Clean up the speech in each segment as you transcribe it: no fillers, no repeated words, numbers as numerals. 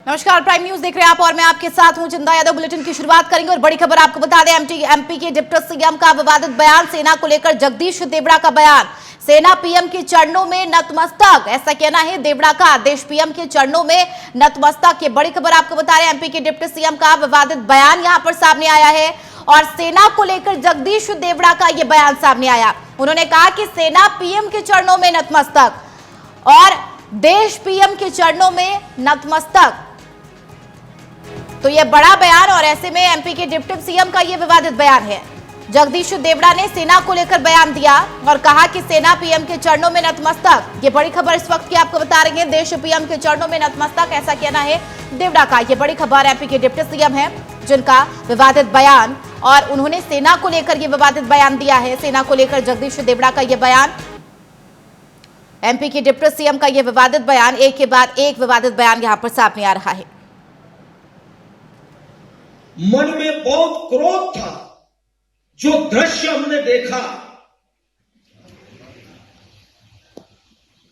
नमस्कार, prime news देख रहे हैं आप और मैं आपके साथ हूं चंदा यादव। बुलेटिन की शुरुआत करेंगे और बड़ी खबर आपको बता दें, एमपी के डिप्टी सीएम का विवादित बयान, सेना को लेकर जगदीश देवड़ा का बयान। सेना पीएम के चरणों में नतमस्तक, ऐसा कहना है देवड़ा का। देश पीएम के चरणों में नतमस्तक, ये बड़ी खबर आपको बता रहे हैं। एमपी के डिप्टी सीएम का विवादित बयान यहां पर सामने आया है और सेना को लेकर जगदीश देवड़ा का यह बयान सामने आया। उन्होंने कहा कि सेना पीएम के चरणों में नतमस्तक और देश पीएम के चरणों में नतमस्तक। तो यह बड़ा बयान और ऐसे में एमपी के डिप्टी सीएम का यह विवादित बयान है। जगदीश देवड़ा ने सेना को लेकर बयान दिया और कहा कि सेना पीएम के चरणों में नतमस्तक। ये बड़ी खबर इस वक्त की आपको बता रहे हैं, देश पीएम के चरणों में नतमस्तक, ऐसा कहना है देवड़ा का। यह बड़ी खबर एमपी के डिप्टी सीएम है जिनका विवादित बयान, और उन्होंने सेना को लेकर यह विवादित बयान दिया है। सेना को लेकर जगदीश देवड़ा का यह बयान, एमपी के डिप्टी सीएम का यह विवादित बयान, एक के बाद एक विवादित बयान यहां पर सामने आ रहा है। मन में बहुत क्रोध था। जो दृश्य हमने देखा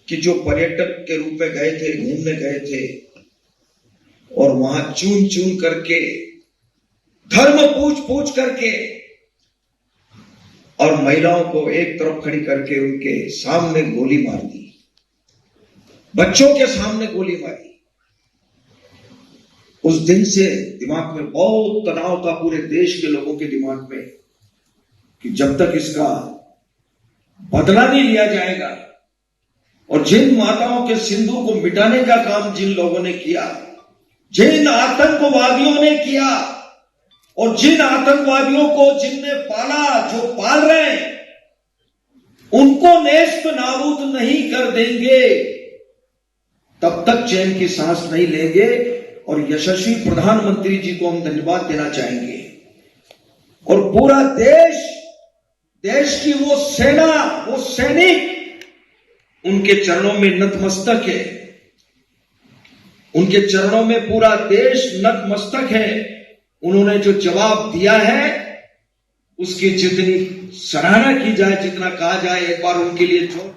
कि जो पर्यटक के रूप में गए थे, घूमने गए थे और वहां चून चून करके, धर्म पूछ करके और महिलाओं को एक तरफ खड़ी करके उनके सामने गोली मार दी, बच्चों के सामने गोली मारी। उस दिन से दिमाग में बहुत तनाव था, पूरे देश के लोगों के दिमाग में, कि जब तक इसका बदला नहीं लिया जाएगा और जिन माताओं के सिंधु को मिटाने का काम जिन लोगों ने किया, जिन आतंकवादियों ने किया और जिन आतंकवादियों को जिनने पाला, जो पाल रहे हैं, उनको नेस्त नाबूद नहीं कर देंगे तब तक चैन की सांस नहीं लेंगे। और यशस्वी प्रधानमंत्री जी को हम धन्यवाद देना चाहेंगे और पूरा देश की वो सेना, वो सैनिक उनके चरणों में नतमस्तक है। उनके चरणों में पूरा देश नतमस्तक है। उन्होंने जो जवाब दिया है उसकी जितनी सराहना की जाए, जितना कहा जाए, एक बार उनके लिए जो।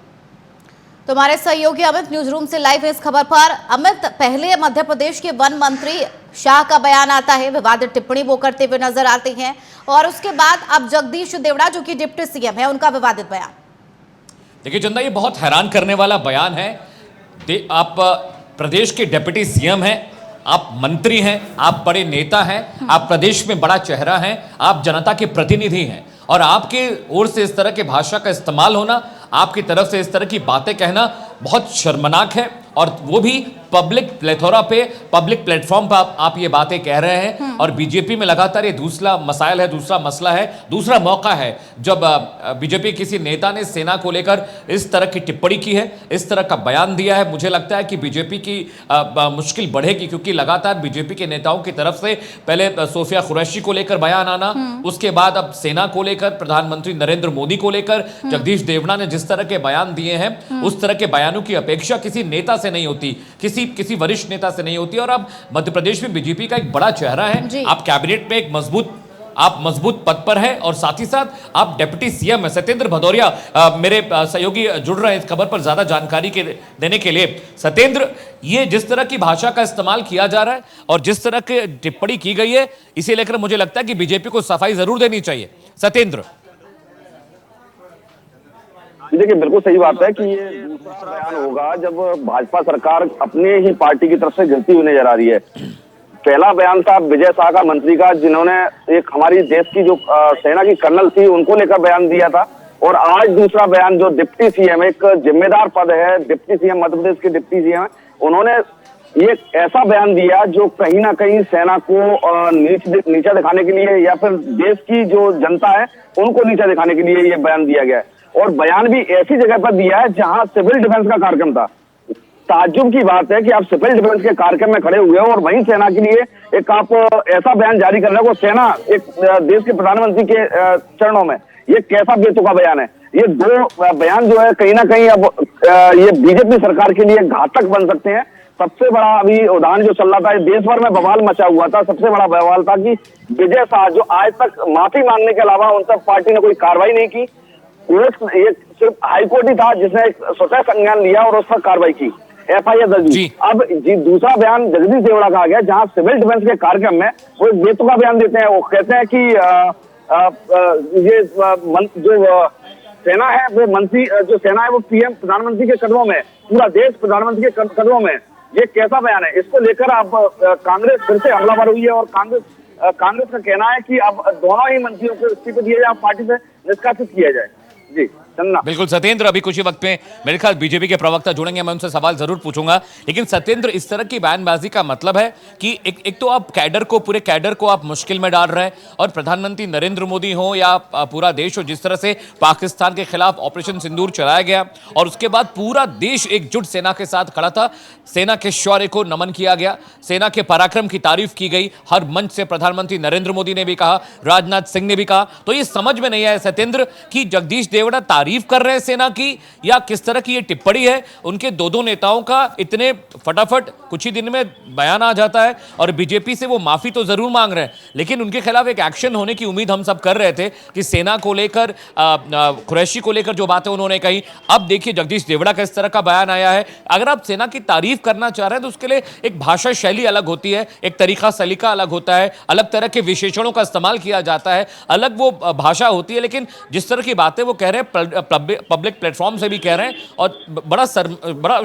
तो हमारे सहयोगी अमित न्यूज रूम से लाइव है इस खबर पर। अमित, पहले मध्य प्रदेश के वन मंत्री शाह का बयान आता है, विवादित टिप्पणी वो करते हुए नजर आते हैं, और उसके बाद अब जगदीश देवड़ा जो कि डिप्टी सीएम है, उनका विवादित बयान। देखिए चंदा, ये बहुत हैरान करने वाला बयान है। आप प्रदेश के डिप्टी सीएम हैं, आप मंत्री हैं, आप बड़े नेता हैं, आप प्रदेश में बड़ा चेहरा हैं, आप जनता के प्रतिनिधि हैं, और आपके ओर से इस तरह के भाषा का इस्तेमाल होना, आपकी तरफ से इस तरह की बातें कहना बहुत शर्मनाक है। और वो भी पब्लिक प्लेथोरा पे, पब्लिक प्लेटफॉर्म पर आप ये बातें कह रहे हैं। और बीजेपी में लगातार ये दूसरा मसाइल है, दूसरा मसला है, दूसरा मौका है जब बीजेपी किसी नेता ने सेना को लेकर इस तरह की टिप्पणी की है, इस तरह का बयान दिया है। मुझे लगता है कि बीजेपी की मुश्किल बढ़ेगी, क्योंकि लगातार बीजेपी के नेताओं की तरफ से पहले सोफिया कुरैशी को लेकर बयान आना, उसके बाद अब सेना को लेकर, प्रधानमंत्री नरेंद्र मोदी को लेकर जगदीश देवड़ा ने जिस तरह के बयान दिए हैं, उस तरह के बयानों की अपेक्षा किसी नेता से नहीं होती, किसी वरिष्ठ नेता से नहीं होती। और अब मध्य प्रदेश में बीजेपी का एक बड़ा चेहरा है, आप कैबिनेट में एक मजबूत पद पर है, और साथ ही साथ आप डिप्टी सीएम है। सत्येंद्र भदौरिया मेरे सहयोगी जुड़ रहे हैं इस खबर पर ज्यादा जानकारी देने के लिए। सत्येंद्र, ये जिस तरह की भाषा का इस्तेमाल किया जा रहा है और जिस तरह की टिप्पणी की गई है, इसे लेकर मुझे लगता है कि बीजेपी को सफाई जरूर देनी चाहिए। सत्येंद्र, देखिए बिल्कुल सही बात है कि ये दूसरा बयान होगा जब भाजपा सरकार अपने ही पार्टी की तरफ से गिरती हुई नजर आ रही है। पहला बयान था विजय शाह का, मंत्री का, जिन्होंने एक हमारी देश की जो सेना की कर्नल थी उनको लेकर बयान दिया था। और आज दूसरा बयान जो डिप्टी सीएम, एक जिम्मेदार पद है, डिप्टी सीएम, मध्य प्रदेश के डिप्टी सीएम है, उन्होंने ये ऐसा बयान दिया जो कहीं ना कहीं सेना को नीचा दिखाने के लिए या फिर देश की जो जनता है उनको नीचा दिखाने के लिए ये बयान दिया गया है। और बयान भी ऐसी जगह पर दिया है जहां सिविल डिफेंस का कार्यक्रम था। ताज्जुब की बात है कि आप सिविल डिफेंस के कार्यक्रम में खड़े हुए हो और वहीं सेना के लिए एक आप ऐसा बयान जारी कर रहे हो। सेना एक देश के प्रधानमंत्री के चरणों में, ये कैसा बेतुका बयान है। ये दो बयान जो है कहीं ना कहीं अब ये बीजेपी सरकार के लिए घातक बन सकते हैं। सबसे बड़ा अभी उदाहरण जो चल रहा था, देश भर में बवाल मचा हुआ था, सबसे बड़ा बवाल था कि विजय शाह जो आज तक माफी मांगने के अलावा उन तक पार्टी ने कोई कार्रवाई नहीं की। ये सिर्फ हाईकोर्ट ही था जिसने स्वतः संज्ञान लिया और उस पर कार्रवाई की। FIR दर्ज हुई। जी। अब जी दूसरा बयान जगदीश देवड़ा का आ गया, जहां सिविल डिफेंस के कार्यक्रम में वो एक बेतुका बयान देते हैं। वो कहते हैं कि जो सेना है वो मंत्री, जो सेना है वो PM प्रधानमंत्री के कदमों में, पूरा देश प्रधानमंत्री के कदमों में। ये कैसा बयान है? इसको लेकर अब कांग्रेस फिर से हमलावर हुई है और कांग्रेस का कहना है कि अब दोनों ही मंत्रियों को इस्तीफे दिए जाए, पार्टी से निष्कासित किया जाए। जी चंदना। बिल्कुल सत्येंद्र, अभी कुछ ही वक्त में मेरे ख्याल बीजेपी के प्रवक्ता जुड़ेंगे, मैं उनसे सवाल जरूर पूछूंगा। लेकिन सत्येंद्र, इस तरह की बयानबाजी का मतलब है कि एक तो आप पूरे कैडर को आप मुश्किल में डाल रहे हैं, और प्रधानमंत्री नरेंद्र मोदी हो या पूरा देश हो, जिस तरह से पाकिस्तान के खिलाफ ऑपरेशन सिंदूर चलाया गया और उसके बाद पूरा देश एकजुट सेना के साथ खड़ा था, सेना के शौर्य को नमन किया गया, सेना के पराक्रम की तारीफ की गई, हर मंच से प्रधानमंत्री नरेंद्र मोदी ने भी कहा, राजनाथ सिंह ने भी कहा। तो ये समझ में नहीं आया सत्येंद्र कि जगदीश देवड़ा तारीफ कर रहे हैं सेना की, या किस तरह की ये टिप्पणी है उनके दो नेताओं का। इतने फटाफट कुछ ही दिन में बयान आ जाता है और बीजेपी से वो माफी तो जरूर मांग रहे हैं, लेकिन उनके खिलाफ एक एक्शन होने की उम्मीद हम सब कर रहे थे कि सेना को लेकर, कुरैशी को लेकर जो बातें उन्होंने कही, अब देखिए जगदीश देवड़ा का इस तरह का बयान आया है। अगर आप सेना की तारीफ करना चाह रहे हैं तो उसके लिए एक भाषा शैली अलग होती है, एक तरीका सलीका अलग होता है, अलग तरह के विशेषणों का इस्तेमाल किया जाता है, अलग वो भाषा होती है। लेकिन जिस तरह की बातें वो कह रहे हैं पब्लिक प्लेटफॉर्म से भी कह रहे हैं, और बड़ा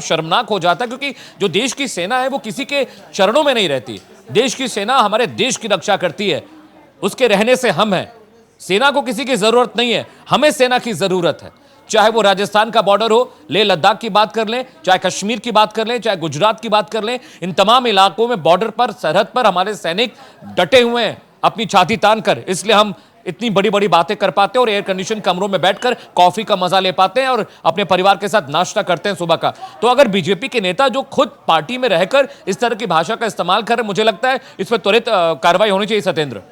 शर्मनाक हो जाता है, क्योंकि जो देश की सेना है वो किसी के चरणों में नहीं रहती। देश की सेना हमारे देश की रक्षा करती है, उसके रहने से हम हैं। सेना को किसी की जरूरत नहीं है, हमें सेना की जरूरत है। चाहे वो राजस्थान का बॉर्डर हो, लेह लद्दाख की बात कर लें, चाहे कश्मीर की बात कर लें, चाहे गुजरात की बात कर लें, इन तमाम इलाकों में बॉर्डर पर, सरहद पर हमारे सैनिक डटे हुए हैं अपनी छाती तान कर। इसलिए हम इतनी बड़ी बड़ी बातें कर पाते हैं और एयर कंडीशन कमरों में बैठकर कॉफी का मजा ले पाते हैं और अपने परिवार के साथ नाश्ता करते हैं सुबह का। तो अगर बीजेपी के नेता जो खुद पार्टी में रहकर इस तरह की भाषा का इस्तेमाल कर रहे हैं, मुझे लगता है इस पर त्वरित कार्रवाई होनी चाहिए। सत्येंद्र,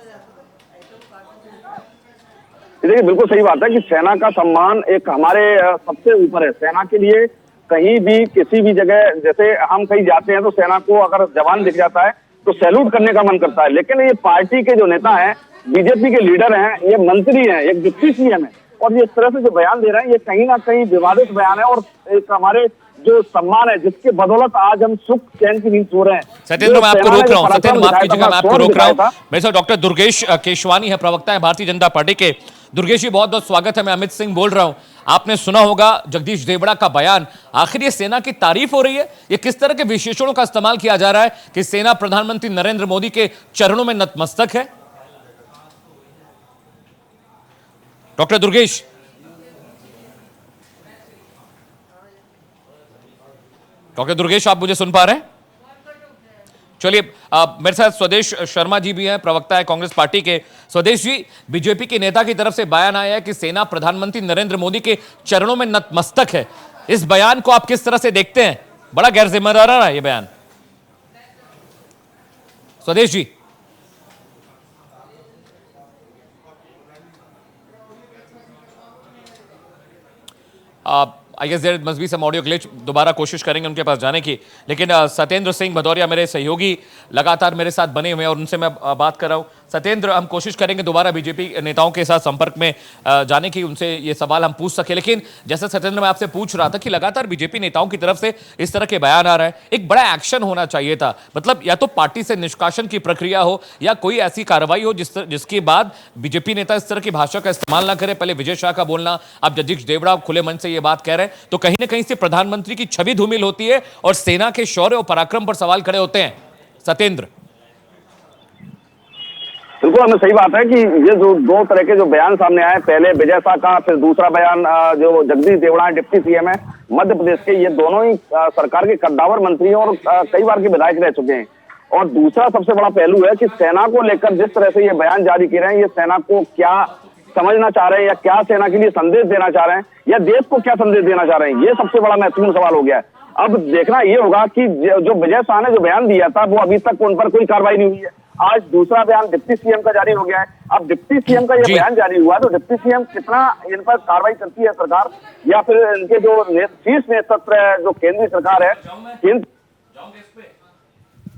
देखिए बिल्कुल सही बात है कि सेना का सम्मान एक हमारे सबसे ऊपर है। सेना के लिए कहीं भी किसी भी जगह, जैसे हम कहीं जाते हैं तो सेना को अगर जवान दिख जाता है तो सैल्यूट करने का मन करता है। लेकिन ये पार्टी के जो नेता हैं, बीजेपी के लीडर हैं, ये मंत्री हैं, एक डिप्टी CM है, और ये इस तरह से जो बयान दे रहे हैं ये कहीं ना कहीं विवादित बयान है और एक हमारे जो सम्मान है जिसके बदौलत आज हम सुख चैन की नींद सो रहे हैं। सत्येंद्र, मैं आपको रोक रहा हूं। सत्येंद्र, माफ कीजिएगा, मैं आपको रोक रहा हूं। मेरे साथ डॉक्टर दुर्गेश केशवानी है, प्रवक्ता है भारतीय जनता पार्टी के। दुर्गेश जी, बहुत बहुत स्वागत है। मैं अमित सिंह बोल रहा हूं। आपने सुना होगा जगदीश देवड़ा का बयान। आखिर ये सेना की तारीफ हो रही है, ये किस तरह के विशेषणों का इस्तेमाल किया जा रहा है कि सेना प्रधानमंत्री नरेंद्र मोदी के चरणों में नतमस्तक है? डॉक्टर दुर्गेश, आप मुझे सुन पा रहे हैं? चलिए, मेरे साथ स्वदेश शर्मा जी भी हैं, प्रवक्ता है कांग्रेस पार्टी के। स्वदेश जी, बीजेपी के नेता की तरफ से बयान आया है कि सेना प्रधानमंत्री नरेंद्र मोदी के चरणों में नतमस्तक है। इस बयान को आप किस तरह से देखते हैं? बड़ा गैर जिम्मेदाराना है ये बयान। Swadesh ji, I guess there must be some audio glitch. दोबारा कोशिश करेंगे उनके पास जाने की। लेकिन सत्येंद्र सिंह भदौरिया मेरे सहयोगी लगातार मेरे साथ बने हुए हैं और उनसे मैं बात कर रहा हूं। सत्येंद्र, हम कोशिश करेंगे दोबारा बीजेपी नेताओं के साथ संपर्क में जाने की, उनसे ये सवाल हम पूछ सके। लेकिन जैसे सत्येंद्र, मैं आपसे पूछ रहा था कि लगातार बीजेपी नेताओं की तरफ से इस तरह के बयान आ रहा है, एक बड़ा एक्शन होना चाहिए था। मतलब या तो पार्टी से निष्कासन की प्रक्रिया हो या कोई ऐसी कार्रवाई हो जिसके बाद बीजेपी नेता इस तरह की भाषा का इस्तेमाल ना करे। पहले विजय शाह का बोलना, अब जगदीश देवड़ा खुले मन से ये बात कह रहे हैं, तो कहीं ना कहीं से प्रधानमंत्री की छवि धूमिल होती है और सेना के शौर्य और पराक्रम पर सवाल खड़े होते हैं। सत्येंद्र, बिल्कुल हमें सही बात है कि ये जो दो तरह के जो बयान सामने आए, पहले विजय शाह का, फिर दूसरा बयान जो जगदीश देवड़ा डिप्टी CM है मध्य प्रदेश के, ये दोनों ही सरकार के कद्दावर मंत्री हैं और कई बार के विधायक रह चुके हैं। और दूसरा सबसे बड़ा पहलू है कि सेना को लेकर जिस तरह से ये बयान जारी किए रहे हैं, ये सेना को क्या समझना चाह रहे हैं या क्या सेना के लिए संदेश देना चाह रहे हैं या देश को क्या संदेश देना चाह रहे हैं, ये सबसे बड़ा महत्वपूर्ण सवाल हो गया है। अब देखना ये होगा कि जो विजय शाह ने जो बयान दिया था वो अभी तक उन पर कोई कार्रवाई नहीं हुई है। आज दूसरा बयान डिप्टी CM का जारी हो गया है। अब डिप्टी CM का ये बयान जारी हुआ तो डिप्टी CM कितना इन पर कार्रवाई करती है सरकार, या फिर इनके जो शीर्ष नेतृत्व है जो केंद्रीय सरकार है।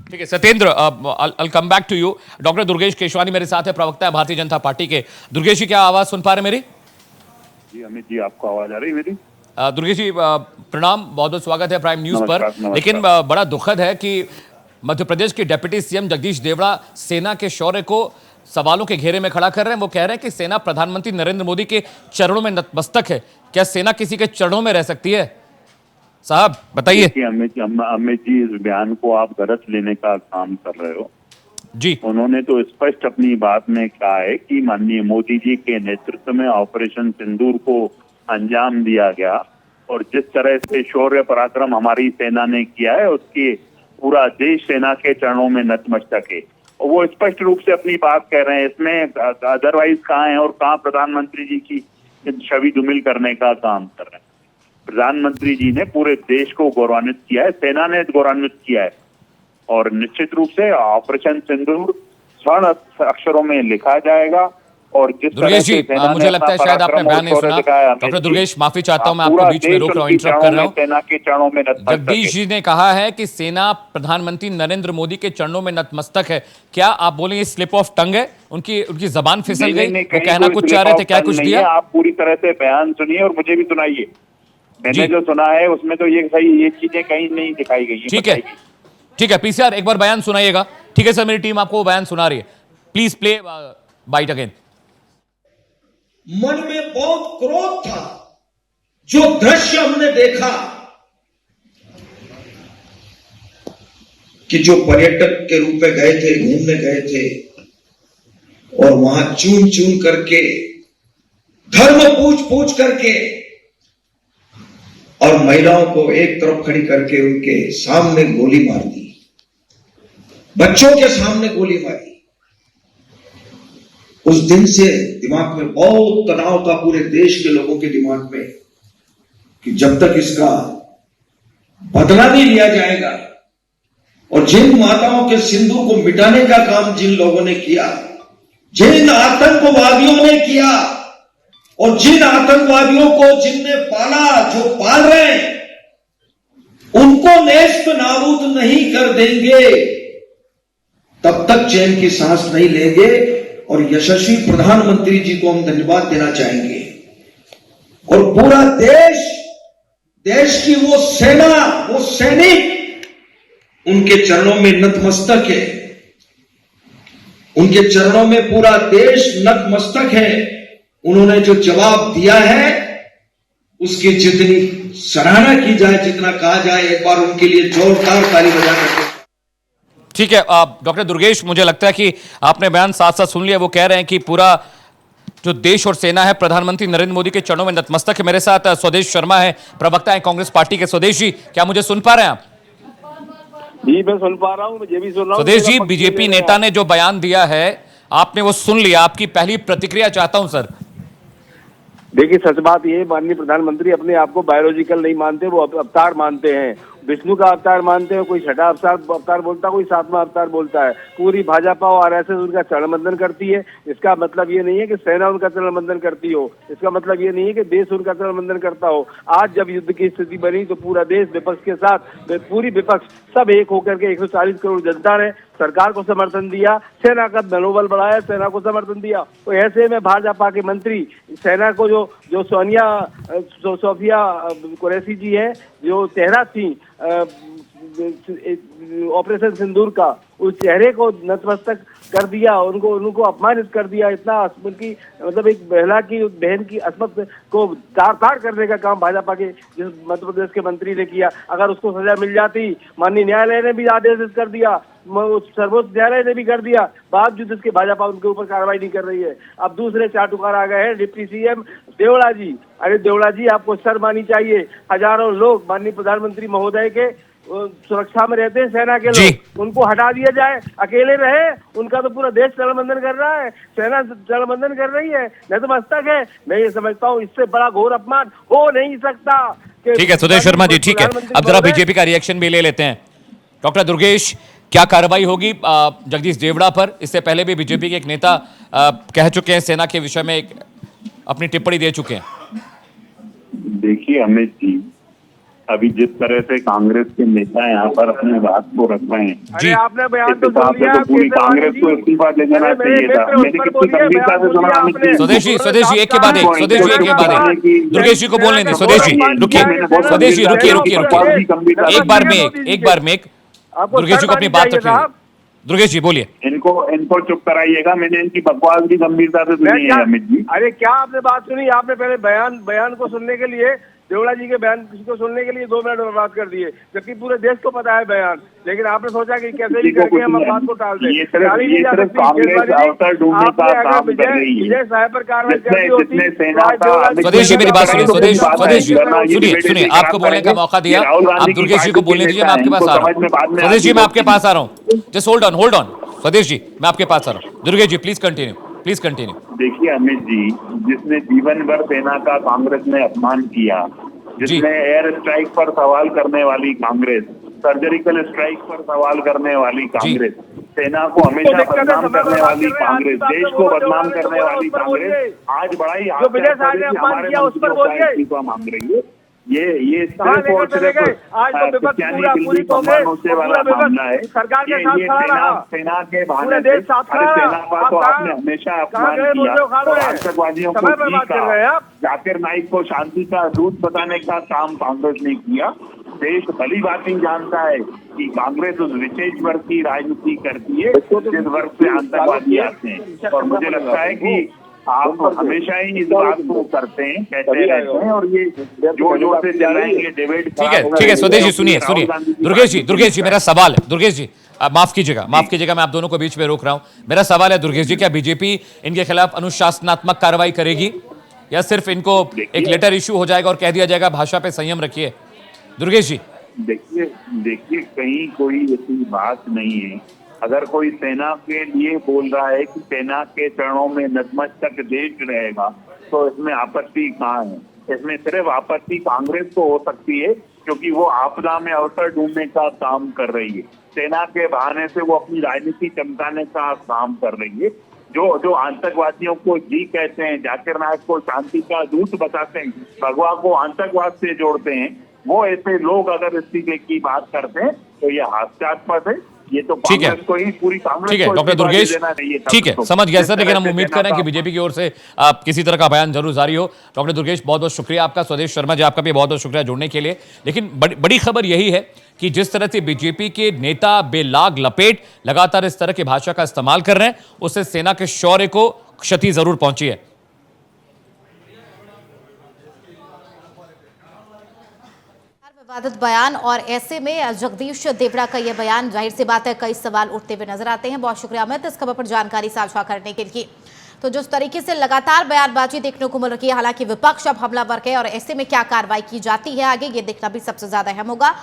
ठीक है Satyendra, I'll come back to you। Doctor Durgesh Keswani मेरे साथ है, प्रवक्ता है भारतीय जनता पार्टी के। दुर्गेश जी, क्या आवाज सुन पा रहे मेरी? जी अमित जी, आपको आवाज आ रही है मेरी? दुर्गेश जी प्रणाम, बहुत बहुत स्वागत है प्राइम न्यूज पर। नमस्कार। लेकिन बड़ा दुखद है कि मध्य प्रदेश के डिप्टी सीएम जगदीश देवड़ा सेना के शौर्य को सवालों के घेरे में खड़ा कर रहे हैं। वो कह रहे हैं कि सेना प्रधानमंत्री नरेंद्र मोदी के चरणों में नतमस्तक है। क्या सेना किसी के चरणों में रह सकती है? साहब बताइए। अमित जी, इस बयान को आप गलत लेने का काम कर रहे हो जी। उन्होंने तो स्पष्ट अपनी बात में कहा है कि माननीय मोदी जी के नेतृत्व में ऑपरेशन सिंदूर को अंजाम दिया गया और जिस तरह से शौर्य पराक्रम हमारी सेना ने किया है उसके पूरा देश सेना के चरणों में नतमस्तक है। और वो स्पष्ट रूप से अपनी बात कह रहे हैं। इसमें अदरवाइज कहाँ है और कहाँ प्रधानमंत्री जी की छवि धूमिल करने का काम कर रहे हैं। प्रधानमंत्री जी ने पूरे देश को गौरवान्वित किया है, सेना ने गौरवान्वित किया है और निश्चित रूप से ऑपरेशन सिंदूर स्वर्ण अक्षरों में लिखा जाएगा। और जिस दुर्गेश जी, मुझे लगता है शायद आपने बयान नहीं सुना। डॉक्टर दुर्गेश, माफी चाहता हूं, मैं आपको बीच में रोक रहा हूं, इंटरप्ट कर रहा हूं। सेना के चरणों में जगदीश जी ने कहा है कि सेना प्रधानमंत्री नरेंद्र मोदी के चरणों में नतमस्तक है। क्या आप बोलेंगे स्लिप ऑफ टंग है? उनकी जबान फिसल गई, वो कहना कुछ चाह रहे थे, क्या कुछ दिया? आप पूरी तरह से बयान सुनिए और मुझे भी सुनाइए। मैंने जो सुना है उसमें तो ये चीजें कहीं नहीं दिखाई गई है। ठीक है, ठीक है पीसीआर, एक बार बयान सुनाइएगा। ठीक है सर, मेरी टीम आपको बयान सुना रही है। Please play bite again. मन में बहुत क्रोध था। जो दृश्य हमने देखा कि जो पर्यटक के रूप में गए थे, घूमने गए थे और वहां चून चून करके, धर्म पूछ करके और महिलाओं को एक तरफ खड़ी करके उनके सामने गोली मार दी, बच्चों के सामने गोली मारी। उस दिन से दिमाग में बहुत तनाव था, पूरे देश के लोगों के दिमाग में, कि जब तक इसका बदला नहीं लिया जाएगा और जिन माताओं के सिंदूर को मिटाने का काम जिन लोगों ने किया, जिन आतंकवादियों ने किया और जिन आतंकवादियों को जिनने पाला, जो पाल रहे हैं, उनको नेस्त नाबूद नहीं कर देंगे तब तक चैन की सांस नहीं लेंगे। और यशस्वी प्रधानमंत्री जी को हम धन्यवाद देना चाहेंगे और पूरा देश की वो सेना, वो सैनिक उनके चरणों में नतमस्तक है। उनके चरणों में पूरा देश नतमस्तक है। उन्होंने जो जवाब दिया है उसकी जितनी सराहना की जाए, जितना कहा जाए, एक बार उनके लिए जोरदार ताली बजा करके। ठीक है डॉक्टर दुर्गेश, मुझे लगता है कि आपने बयान साथ साथ सुन लिया। वो कह रहे हैं कि पूरा जो देश और सेना है प्रधानमंत्री नरेंद्र मोदी के चरणों में नतमस्तक है। मेरे साथ स्वदेश शर्मा है, प्रवक्ता है कांग्रेस पार्टी के। स्वदेश जी, क्या मुझे सुन पा रहे हैं आप? जी मैं सुन पा रहा हूँ, मुझे भी सुन रहा हूँ। स्वदेश जी, बीजेपी नेता ने जो बयान दिया है आपने वो सुन लिया, आपकी पहली प्रतिक्रिया चाहता हूं सर। देखिए, सच बात ये, माननीय प्रधानमंत्री अपने आप को बायोलॉजिकल नहीं मानते, वो अवतार मानते हैं। विष्णु का अवतार मानते हैं, कोई छठा अवतार बोलता है, कोई सातवां अवतार बोलता है। पूरी भाजपा और आरएसएस उनका चरण बंधन करती है। इसका मतलब ये नहीं है कि सेना उनका चरण बंधन करती हो, इसका मतलब ये नहीं है कि देश उनका चरण बंधन करता हो। आज जब युद्ध की स्थिति बनी तो पूरा देश विपक्ष के साथ, पूरी विपक्ष सब एक होकर के 140 करोड़ जनता ने सरकार को समर्थन दिया, सेना का मनोबल बढ़ाया, सेना को समर्थन दिया। तो ऐसे में भाजपा के मंत्री सेना को जो सोफिया कुरैशी जी है, जो चेहरा थी ऑपरेशन सिंदूर का, उस चेहरे को नतमस्तक कर दिया, उनको अपमानित कर दिया। इतना उनकी मतलब एक महिला की बहन की अस्मत को तार करने का काम भाजपा के जिस मध्य प्रदेश के मंत्री ने किया। अगर उसको सजा मिल जाती, माननीय न्यायालय ने भी आदेश कर दिया, सर्वोच्च न्यायालय ने भी कर दिया, बावजूद इसके भाजपा उनके ऊपर कार्रवाई नहीं कर रही है। अब दूसरे चाटुकार आ गए हैं, डिप्टी सीएम देवड़ा जी। अरे देवड़ा जी, आपको शर्म आनी चाहिए। हजारों लोग माननीय प्रधानमंत्री महोदय के सुरक्षा में रहते हैं, सेना के लोग, उनको हटा दिया जाए, अकेले रहे। उनका तो पूरा देश चरणबंधन कर रहा है, सेना चरणबंधन कर रही है, नतमस्तक है। मैं ये समझता हूँ इससे बड़ा घोर अपमान हो नहीं सकता। ठीक है सुदेश शर्मा जी, ठीक है। अब जरा बीजेपी का रिएक्शन भी ले लेते हैं। डॉक्टर दुर्गेश, क्या कार्रवाई होगी जगदीश देवड़ा पर? इससे पहले भी बीजेपी के एक नेता कह चुके हैं, सेना के विषय में अपनी टिप्पणी दे चुके हैं। देखिए अमित जी, अभी जिस तरह से कांग्रेस के नेता यहाँ पर अपने बात को रख रहे हैं, जी आपने बयान इस तो हिसाब सुन से लिया, तो पूरी कांग्रेस को इस्तीफा दे देना चाहिए था। मैंने कितनी गंभीरता से सुना अमित जी। स्वदेश जी एक के बाद एक, स्वदेश जी एक के बाद एक, दुर्गेश जी को बोलने दें। स्वदेश जी रुकिए, स्वदेश जी रुकिए, एक बार में एक दुर्गेश जी को अपनी बात रखिए। दुर्गेश जी बोलिए। इनको चुप कराइएगा, मैंने इनकी बकवास भी गंभीरता से सुनी है अमित जी। अरे क्या आपने बात सुनी? आपने पहले बयान को सुनने के लिए, देवड़ा जी के बयान को सुनने के लिए 2 मिनट बर्बाद कर दिए, जबकि पूरे देश को पता है बयान, लेकिन आपने सोचा कि कैसे भी करके हम बात को टाल दें। ये सिर्फ कांग्रेस अवसर ढूंढने का काम कर रही है। विजय साहब पर कार्रवाई करनी होती। जितने सेना का स्वदेश जी मेरी बात सुनिए, स्वदेश जी सुनिए, आपको बोलने का मौका दिया, आप दुर्गेश जी को बोलने दीजिए, मैं आपके पास आ रहा हूँ। स्वदेश जी मैं आपके पास आ रहा हूँ, जस्ट होल्ड ऑन स्वदेश जी, मैं आपके पास आ रहा हूँ। दुर्गेश जी प्लीज कंटिन्यू। देखिए अमित जी, जिसने जीवन भर सेना का कांग्रेस ने अपमान किया, जिसने एयर स्ट्राइक पर सवाल करने वाली कांग्रेस, सर्जिकल स्ट्राइक पर सवाल करने वाली कांग्रेस, सेना को हमेशा बदनाम करने वाली कांग्रेस, देश को बदनाम करने वाली कांग्रेस, आज बड़ा ही हमारे इस्तीफा मांग रही है। ये सिर्फ और सिर्फ क्रिश्चियानी दिल्ली सम्मान होने वाला मामला है। ये सेना के बहाने से, सेना का तो आपने हमेशा अपमान किया और आतंकवादियों को जीता। जाकिर नाइक को शांति का दूत बताने का काम कांग्रेस ने किया। देश भली बात ही जानता है कि कांग्रेस उस विशेष वर्ग की राजनीति करती है जिस वर्ग से आतंकवादी आते हैं, और मुझे लगता है कि आप हमेशा ही इस बात को करते हैं, कहते रहते हैं, और ये जोर से चलाएंगे डिबेट। ठीक है स्वदेश जी सुनिए। दुर्गेश जी मेरा सवाल है, दुर्गेश जी माफ कीजिएगा, मैं आप दोनों को बीच में रोक रहा हूं। मेरा सवाल है दुर्गेश जी, क्या बीजेपी इनके खिलाफ अनुशासनात्मक कार्रवाई करेगी या सिर्फ इनको एक लेटर इश्यू हो जाएगा और कह दिया जाएगा भाषा पे संयम रखिए? दुर्गेश जी देखिए कहीं कोई ऐसी बात नहीं है। अगर कोई सेना के लिए बोल रहा है कि सेना के चरणों में नतमस्तक देश रहेगा, तो इसमें आपत्ति कहाँ है? इसमें सिर्फ आपत्ति कांग्रेस को हो सकती है, क्योंकि वो आपदा में अवसर ढूंढने का काम कर रही है। सेना के बहाने से वो अपनी राजनीति चमकाने का काम कर रही है। जो आतंकवादियों को जी कहते हैं, जाकिर नायक को शांति का दूत बताते हैं, भगवा को आतंकवाद से जोड़ते हैं, वो ऐसे लोग अगर इस की बात करते हैं तो ये हास्यास्पद है। ये तो कांग्रेस को ही, पूरी कांग्रेस ठीक है डॉक्टर दुर्गेश, ठीक है समझ गया सर, लेकिन हम उम्मीद करें कि बीजेपी की ओर से आप किसी तरह का बयान जरूर जारी हो। डॉक्टर दुर्गेश बहुत बहुत शुक्रिया आपका। स्वदेश शर्मा जी आपका भी बहुत बहुत शुक्रिया जुड़ने के लिए। लेकिन बड़ी खबर यही है कि जिस तरह से बीजेपी के नेता बेलाग लपेट लगातार इस तरह की भाषा का इस्तेमाल कर रहे हैं, उससे सेना के शौर्य को क्षति जरूर पहुंची है। विवादित बयान, और ऐसे में जगदीश देवड़ा का यह बयान, जाहिर सी बात है कई सवाल उठते हुए नजर आते हैं। बहुत शुक्रिया अमित इस खबर पर जानकारी साझा करने के लिए। तो जिस तरीके से लगातार बयानबाजी देखने को मिल रही है, हालांकि विपक्ष अब हमलावर है और ऐसे में क्या कार्रवाई की जाती है आगे, ये देखना भी सबसे ज्यादा अहम होगा।